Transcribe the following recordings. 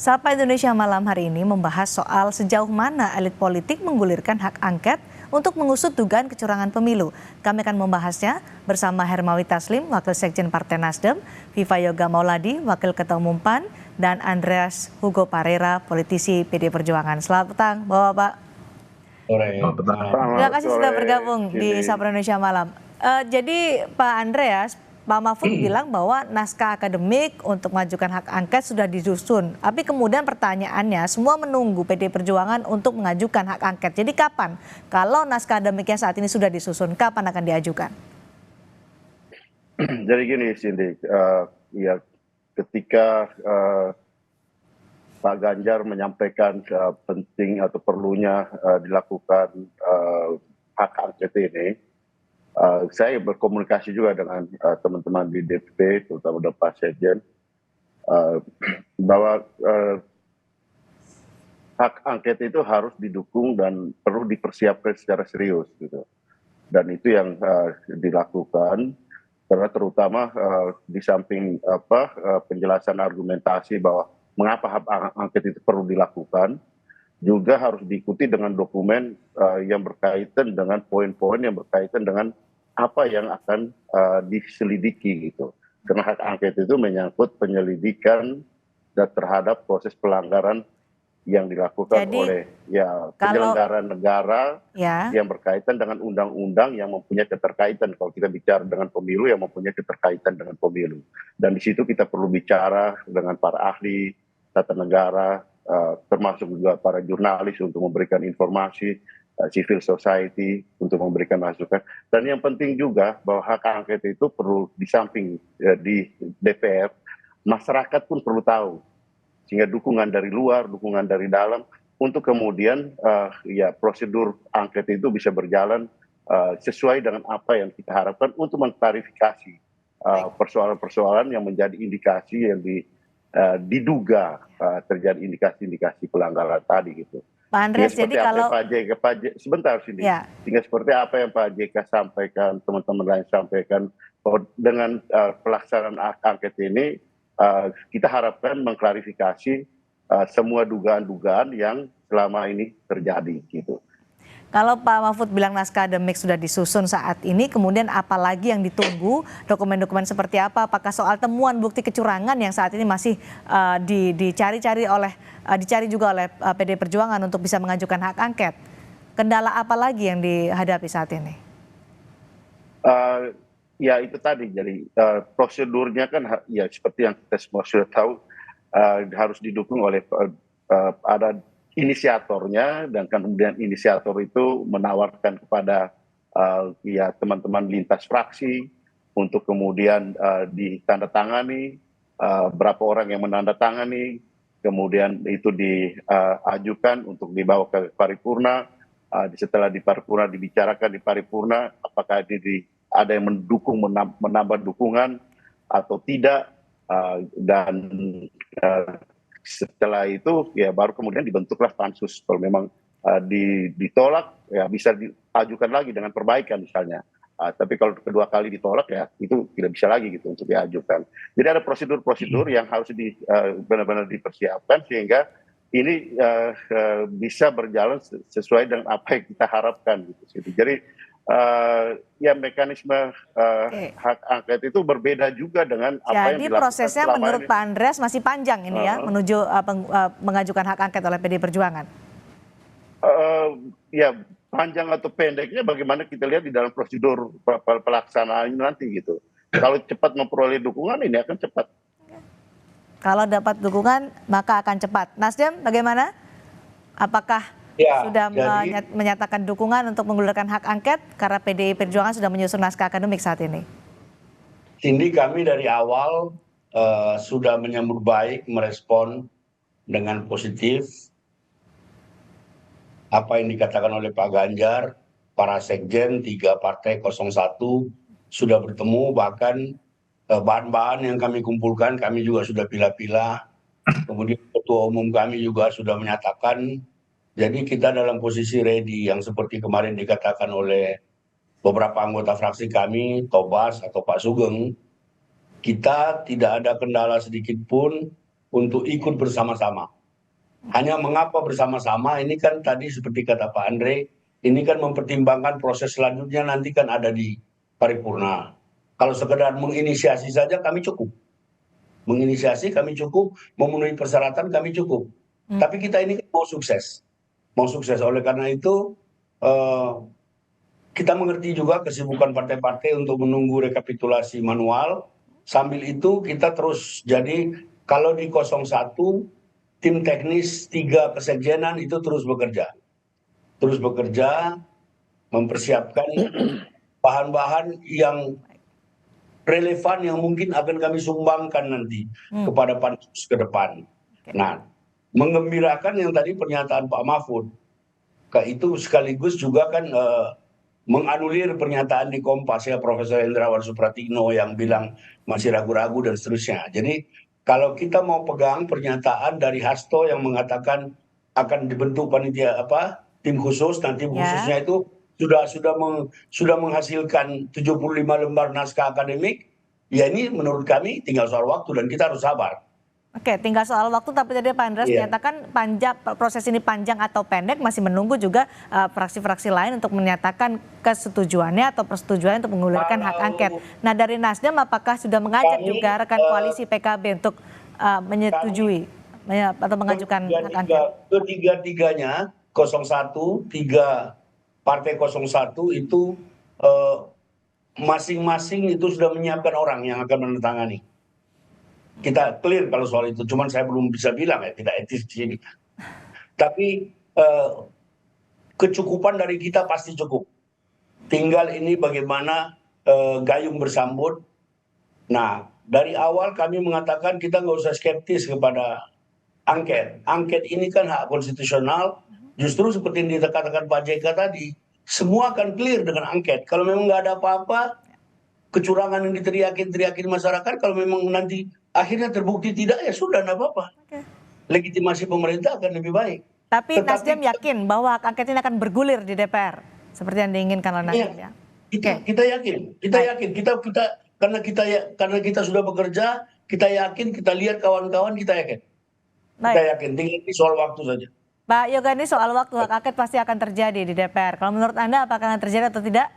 Sapa Indonesia Malam hari ini membahas soal sejauh mana elit politik menggulirkan hak angket untuk mengusut dugaan kecurangan pemilu. Kami akan membahasnya bersama Hermawi Taslim, Wakil Sekjen Partai Nasdem, Viva Yoga Mauladi, Wakil Ketua Umum PAN, dan Andreas Hugo Parera, politisi PD Perjuangan. Selamat petang, Bapak-Bapak. Terima kasih sudah bergabung di Sapa Indonesia Malam. Jadi Pak Andreas, Pak Mahfud bilang bahwa naskah akademik untuk mengajukan hak angket sudah disusun. Tapi kemudian pertanyaannya, semua menunggu PD Perjuangan untuk mengajukan hak angket. Jadi kapan? Kalau naskah akademiknya saat ini sudah disusun, kapan akan diajukan? Jadi gini, Cindy, ya ketika Pak Ganjar menyampaikan penting atau perlunya dilakukan hak angket ini, saya berkomunikasi juga dengan teman-teman di DPP, terutama dengan Pak Sekjen, bahwa hak angket itu harus didukung dan perlu dipersiapkan secara serius, gitu. Dan itu yang dilakukan, karena terutama di samping penjelasan argumentasi bahwa mengapa hak angket itu perlu dilakukan, juga harus diikuti dengan dokumen yang berkaitan dengan poin-poin yang berkaitan dengan apa yang akan diselidiki gitu. Karena hak angket itu menyangkut penyelidikan dan terhadap proses pelanggaran yang dilakukan oleh penyelenggara negara yang berkaitan dengan undang-undang yang mempunyai keterkaitan. Kalau kita bicara dengan pemilu, yang mempunyai keterkaitan dengan pemilu. Dan di situ kita perlu bicara dengan para ahli tata negara, termasuk juga para jurnalis untuk memberikan informasi, civil society untuk memberikan masukan. Dan yang penting juga bahwa hak angket itu perlu di samping di DPR, masyarakat pun perlu tahu, sehingga dukungan dari luar, dukungan dari dalam, untuk kemudian prosedur angket itu bisa berjalan sesuai dengan apa yang kita harapkan untuk mengklarifikasi persoalan-persoalan yang menjadi indikasi yang diduga terjadi indikasi-indikasi pelanggaran tadi gitu. Pak Andreas, jadi kalau sebentar sini, sehingga seperti apa yang Pak JK sampaikan, teman-teman lain sampaikan, bahwa dengan pelaksanaan angket ini kita harapkan mengklarifikasi semua dugaan-dugaan yang selama ini terjadi gitu. Kalau Pak Mahfud bilang naskah akademik sudah disusun saat ini, kemudian apa lagi yang ditunggu, dokumen-dokumen seperti apa? Apakah soal temuan bukti kecurangan yang saat ini masih dicari juga oleh PD Perjuangan untuk bisa mengajukan hak angket? Kendala apa lagi yang dihadapi saat ini? Ya itu tadi, jadi prosedurnya kan ya seperti yang kita semua sudah tahu, harus didukung oleh ada inisiatornya, dan kemudian inisiator itu menawarkan kepada teman-teman lintas fraksi untuk kemudian ditandatangani, berapa orang yang menandatangani, kemudian itu diajukan untuk dibawa ke paripurna, setelah di paripurna dibicarakan di paripurna apakah ada yang mendukung, menambah dukungan atau tidak, dan setelah itu ya baru kemudian dibentuklah pansus. Kalau memang ditolak ya bisa diajukan lagi dengan perbaikan misalnya, tapi kalau kedua kali ditolak ya itu tidak bisa lagi gitu untuk diajukan. Jadi ada prosedur-prosedur yang harus benar-benar dipersiapkan sehingga ini bisa berjalan sesuai dengan apa yang kita harapkan gitu. Jadi ya mekanisme hak angket itu berbeda juga dengan apa yang dilakukan. Jadi prosesnya menurut Pak Andreas masih panjang ini ya menuju mengajukan hak angket oleh PD Perjuangan. Ya panjang atau pendeknya bagaimana kita lihat di dalam prosedur pelaksanaan nanti gitu. Kalau cepat memperoleh dukungan ini akan cepat. Kalau dapat dukungan maka akan cepat. Nasdem bagaimana? Apakah sudah menyatakan dukungan untuk menggulirkan hak angket karena PDI Perjuangan sudah menyusun naskah akademik saat ini? Ini kami dari awal sudah menyambut baik, merespon dengan positif apa yang dikatakan oleh Pak Ganjar. Para sekjen 3 partai 01 sudah bertemu, bahkan bahan-bahan yang kami kumpulkan kami juga sudah pilah-pilah. Kemudian ketua umum kami juga sudah menyatakan. Jadi kita dalam posisi ready, yang seperti kemarin dikatakan oleh beberapa anggota fraksi kami, Tobas atau Pak Sugeng, kita tidak ada kendala sedikit pun untuk ikut bersama-sama. Hanya mengapa bersama-sama ini kan tadi seperti kata Pak Andre, ini kan mempertimbangkan proses selanjutnya nanti kan ada di paripurna. Kalau sekedar menginisiasi saja kami cukup. Menginisiasi kami cukup, memenuhi persyaratan kami cukup. Tapi kita ini mau sukses. Mau sukses. Oleh karena itu kita mengerti juga kesibukan partai-partai untuk menunggu rekapitulasi manual. Sambil itu kita terus, jadi kalau di 01 tim teknis 3 kesekjenan itu terus bekerja. Terus bekerja mempersiapkan bahan-bahan yang relevan yang mungkin akan kami sumbangkan nanti kepada pansus ke depan. Nah, mengembirakan yang tadi pernyataan Pak Mahfud, itu sekaligus juga kan menganulir pernyataan di Kompas ya Profesor Hendrawan Supratino yang bilang masih ragu-ragu dan seterusnya. Jadi kalau kita mau pegang pernyataan dari Hasto yang mengatakan akan dibentuk panitia tim khusus, nanti tim khususnya itu sudah menghasilkan 75 lembar naskah akademik, ya ini menurut kami tinggal soal waktu dan kita harus sabar. Oke, tinggal soal waktu, tapi tadi Pak Andreas menyatakan proses ini panjang atau pendek, masih menunggu juga fraksi-fraksi lain untuk menyatakan kesetujuannya atau persetujuannya untuk menggulirkan hak angket. Nah, dari Nasdem apakah sudah mengajak juga rekan koalisi PKB untuk menyetujui atau mengajukan hak angket? Ketiga-tiganya 01, 3 partai 01 itu masing-masing itu sudah menyiapkan orang yang akan menandatangani. Kita clear kalau soal itu, cuman saya belum bisa bilang ya, tidak etis di sini. Tapi kecukupan dari kita pasti cukup. Tinggal ini bagaimana gayung bersambut. Nah, dari awal kami mengatakan kita nggak usah skeptis kepada angket. Angket ini kan hak konstitusional. Justru seperti yang dikatakan Pak JK tadi, semua akan clear dengan angket. Kalau memang nggak ada apa-apa, kecurangan yang diteriakin masyarakat, kalau memang nanti akhirnya terbukti tidak, ya sudah, nggak apa-apa. Legitimasi pemerintah akan lebih baik. Tapi Nasdem yakin bahwa hak angket ini akan bergulir di DPR, seperti yang diinginkan oleh Nasdem ya? Kita yakin, karena kita sudah bekerja, kita yakin, kita lihat kawan-kawan, kita yakin. Kita yakin, tinggal ini soal waktu saja. Pak Yoga, ini soal waktu hak angket pasti akan terjadi di DPR. Kalau menurut Anda apakah akan terjadi atau tidak?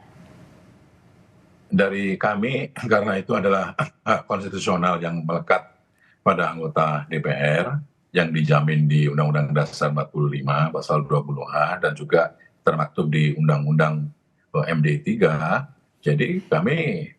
Dari kami, karena itu adalah hak konstitusional yang melekat pada anggota DPR yang dijamin di Undang-Undang Dasar 45 pasal 20A dan juga termaktub di Undang-Undang MD 3. Jadi kami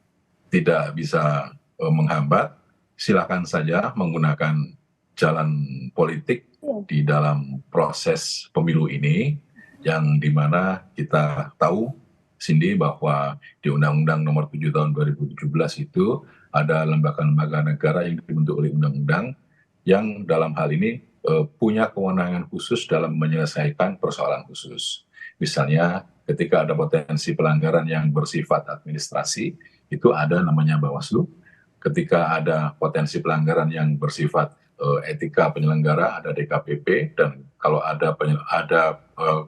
tidak bisa menghambat, silakan saja menggunakan jalan politik di dalam proses pemilu ini, yang dimana kita tahu Cindy bahwa di Undang-Undang Nomor 7 Tahun 2017 itu ada lembaga-lembaga negara yang dibentuk oleh undang-undang yang dalam hal ini punya kewenangan khusus dalam menyelesaikan persoalan khusus. Misalnya ketika ada potensi pelanggaran yang bersifat administrasi, itu ada namanya Bawaslu. Ketika ada potensi pelanggaran yang bersifat etika penyelenggara, ada DKPP, dan kalau ada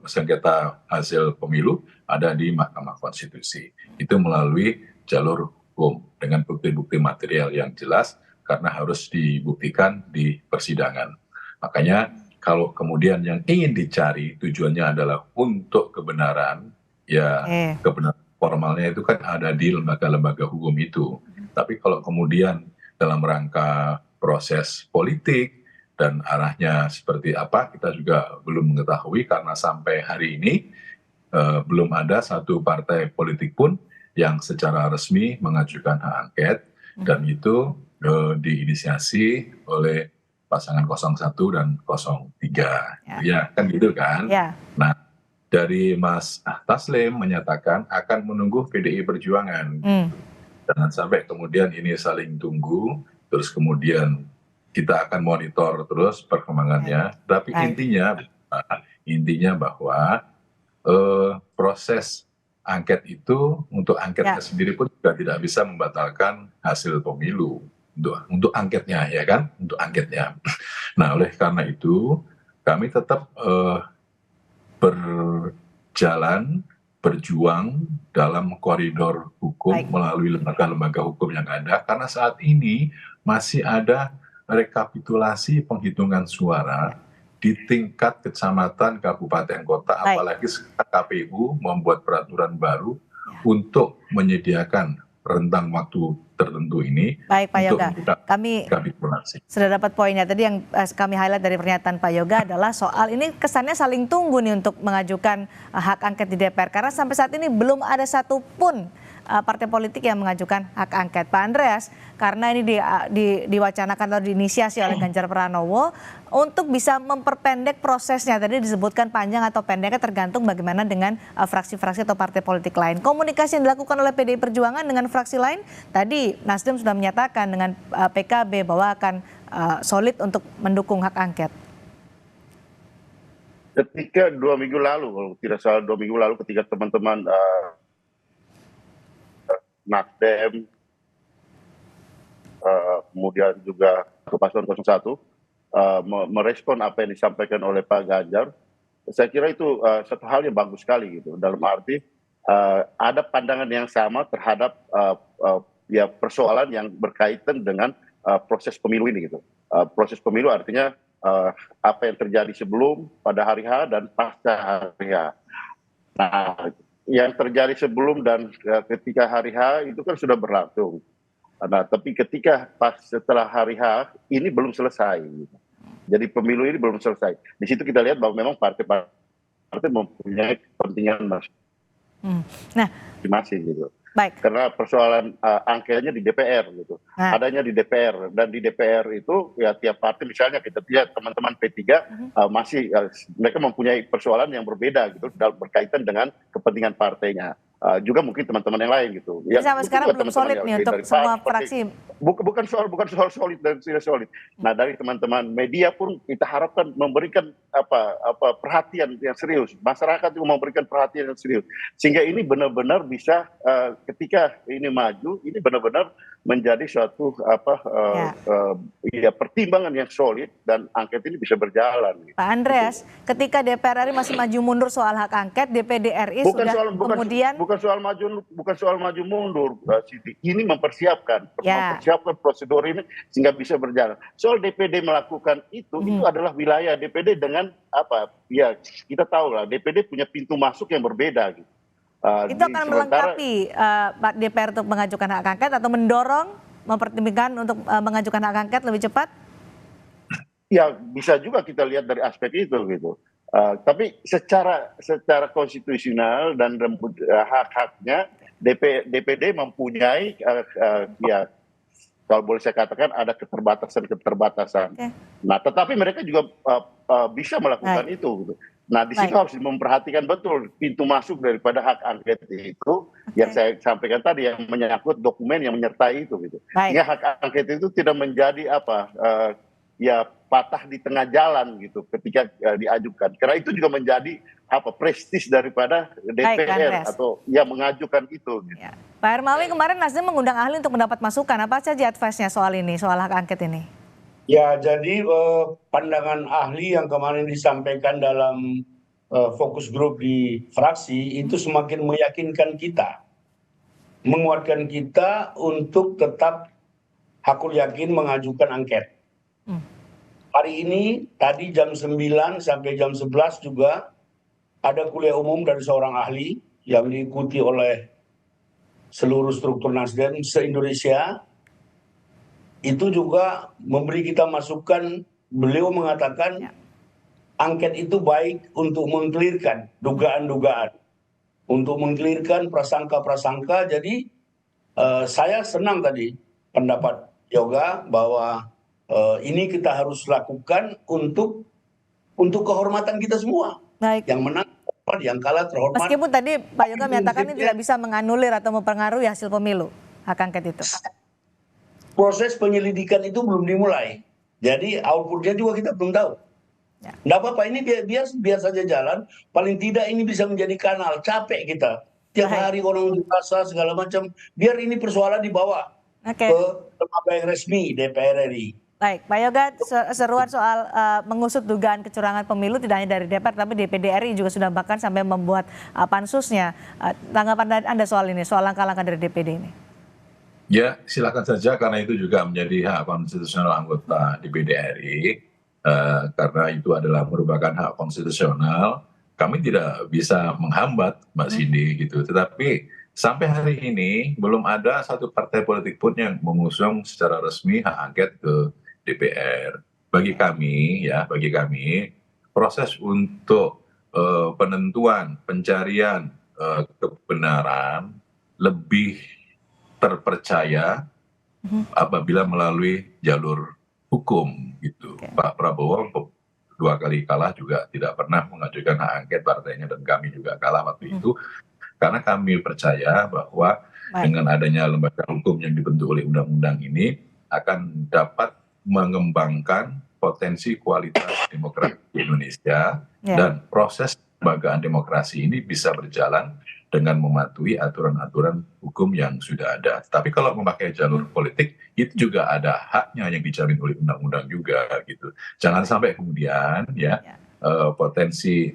sengketa hasil pemilu, ada di Mahkamah Konstitusi. Itu melalui jalur hukum dengan bukti-bukti material yang jelas, karena harus dibuktikan di persidangan. Makanya kalau kemudian yang ingin dicari tujuannya adalah untuk kebenaran, ya kebenaran formalnya itu kan ada di lembaga-lembaga hukum itu. Tapi kalau kemudian dalam rangka proses politik dan arahnya seperti apa, kita juga belum mengetahui, karena sampai hari ini belum ada satu partai politik pun yang secara resmi mengajukan hak angket, dan itu diinisiasi oleh pasangan 01 dan 03. Ya kan gitu kan. Nah, dari Mas Taslim menyatakan akan menunggu PDI Perjuangan. Jangan sampai kemudian ini saling tunggu, terus kemudian kita akan monitor terus perkembangannya. Tapi intinya bahwa proses angket itu untuk angketnya sendiri pun juga tidak bisa membatalkan hasil pemilu untuk angketnya, ya kan, untuk angketnya. Nah, oleh karena itu kami tetap berjuang dalam koridor hukum melalui lembaga-lembaga hukum yang ada, karena saat ini masih ada rekapitulasi penghitungan suara di tingkat kecamatan, kabupaten, kota, Baik. apalagi sekarang KPU membuat peraturan baru untuk menyediakan rentang waktu tertentu ini. Baik, Pak untuk Yoga. membuka Kami rekapitulasi. sudah dapat poinnya. Tadi yang kami highlight dari pernyataan Pak Yoga adalah soal ini kesannya saling tunggu nih untuk mengajukan hak angket di DPR. Karena sampai saat ini belum ada satupun partai politik yang mengajukan hak angket. Pak Andreas, karena ini diwacanakan atau diinisiasi oleh Ganjar Pranowo untuk bisa memperpendek prosesnya. Tadi disebutkan panjang atau pendeknya tergantung bagaimana dengan fraksi-fraksi atau partai politik lain. Komunikasi yang dilakukan oleh PDI Perjuangan dengan fraksi lain, tadi Nasdem sudah menyatakan dengan PKB bahwa akan solid untuk mendukung hak angket. Ketika 2 minggu lalu, kalau tidak salah 2 minggu lalu, ketika teman-teman Nasdem, kemudian juga ke paslon 01 merespon apa yang disampaikan oleh Pak Ganjar, saya kira itu satu hal yang bagus sekali gitu. Dalam arti ada pandangan yang sama terhadap ya persoalan yang berkaitan dengan proses pemilu ini gitu. Proses pemilu artinya apa yang terjadi sebelum, pada hari H dan pasca hari H. Nah, yang terjadi sebelum dan ketika hari H itu kan sudah berlangsung. Nah, tapi ketika pas setelah hari H ini belum selesai. Jadi pemilu ini belum selesai. Di situ kita lihat bahwa memang partai mempunyai kepentingan masing-masing gitu. Baik. Karena persoalan angkanya di DPR gitu. Adanya di DPR, dan di DPR itu ya tiap partai, misalnya kita lihat teman-teman P3 masih mereka mempunyai persoalan yang berbeda gitu dalam berkaitan dengan kepentingan partainya. Juga mungkin teman-teman yang lain gitu. Jadi sampai sekarang belum solid nih untuk semua fraksi. Bukan soal solid dan tidak solid. Nah, dari teman-teman media pun kita harapkan memberikan perhatian yang serius. Masyarakat juga memberikan perhatian yang serius. Sehingga ini benar-benar bisa ketika ini maju, ini benar-benar menjadi suatu pertimbangan yang solid dan angket ini bisa berjalan. Gitu. Pak Andreas, ketika DPR RI masih maju mundur soal hak angket, DPD RI bukan soal maju mundur, Siti. Ini mempersiapkan prosedur ini sehingga bisa berjalan. Soal DPD melakukan itu adalah wilayah DPD dengan ya kita tahu lah DPD punya pintu masuk yang berbeda gitu. Itu akan melengkapi DPR untuk mengajukan hak angket atau mendorong, mempertimbangkan untuk mengajukan hak angket lebih cepat? Ya bisa juga kita lihat dari aspek itu gitu. Tapi secara konstitusional dan hak-haknya DPD mempunyai ya kalau boleh saya katakan ada keterbatasan. Okay. Nah, tetapi mereka juga bisa melakukan itu gitu. Nah, di situ harus memperhatikan betul pintu masuk daripada hak angket itu yang saya sampaikan tadi, yang menyangkut dokumen yang menyertai itu gitu. Sehingga hak angket itu tidak menjadi ya patah di tengah jalan gitu ketika diajukan. Karena itu juga menjadi prestis daripada DPR atau yang mengajukan itu. Gitu. Ya. Pak Hermawi, kemarin Nasdem mengundang ahli untuk mendapat masukan. Apa saja advice-nya soal ini, soal hak angket ini? Ya, jadi pandangan ahli yang kemarin disampaikan dalam fokus grup di fraksi itu semakin meyakinkan kita, menguatkan kita untuk tetap hakul yakin mengajukan angket. Hari ini tadi jam 9 sampai jam 11 juga ada kuliah umum dari seorang ahli yang diikuti oleh seluruh struktur Nasdem se-Indonesia. Itu juga memberi kita masukan, beliau mengatakan angket itu baik untuk mengklirkan dugaan-dugaan, untuk mengklirkan prasangka-prasangka. Jadi saya senang tadi pendapat Yoga bahwa ini kita harus lakukan untuk kehormatan kita semua. Baik. Yang menang, yang kalah terhormat. Meskipun tadi Pak Yoga menyatakan ini tidak bisa menganulir atau mempengaruhi hasil pemilu, hak angket itu. Proses penyelidikan itu belum dimulai. Jadi outputnya juga kita belum tahu. Ya. Nggak apa-apa, ini biar saja jalan. Paling tidak ini bisa menjadi kanal. Capek kita. Tiap hari orang dirasa segala macam. Biar ini persoalan dibawa ke lembaga yang resmi DPR RI. Baik, Pak Yoga, seruan soal mengusut dugaan kecurangan pemilu tidak hanya dari DPR, tapi DPD RI juga sudah bahkan sampai membuat pansusnya. Tanggapan Anda soal ini, soal langkah-langkah dari DPD ini? Ya, silakan saja karena itu juga menjadi hak konstitusional anggota DPD RI. Karena itu adalah merupakan hak konstitusional, kami tidak bisa menghambat Mbak Cindy gitu. Tetapi sampai hari ini belum ada satu partai politik pun yang mengusung secara resmi hak angket ke DPR. Bagi kami proses untuk penentuan pencarian kebenaran lebih terpercaya apabila melalui jalur hukum gitu. Pak Prabowo 2 kali kalah juga tidak pernah mengajukan hak angket partainya, dan kami juga kalah waktu itu karena kami percaya bahwa dengan adanya lembaga hukum yang dibentuk oleh undang-undang ini akan dapat mengembangkan potensi kualitas demokrasi di Indonesia dan proses kelembagaan demokrasi ini bisa berjalan dengan mematuhi aturan-aturan hukum yang sudah ada. Tapi kalau memakai jalur politik, itu juga ada haknya yang dijamin oleh undang-undang juga gitu. Jangan sampai kemudian potensi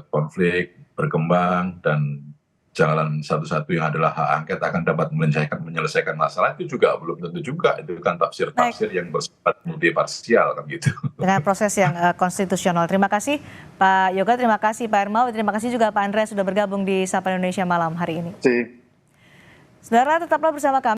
konflik berkembang dan jalan satu-satu yang adalah hak angket akan dapat menyelesaikan masalah, itu juga belum tentu juga. Itu kan tafsir-tafsir yang bersifat multiparsial kan gitu. Dengan proses yang konstitusional. Terima kasih Pak Yoga, terima kasih Pak Hermawi, terima kasih juga Pak Andreas sudah bergabung di Sapa Indonesia malam hari ini. Saudara, tetaplah bersama kami.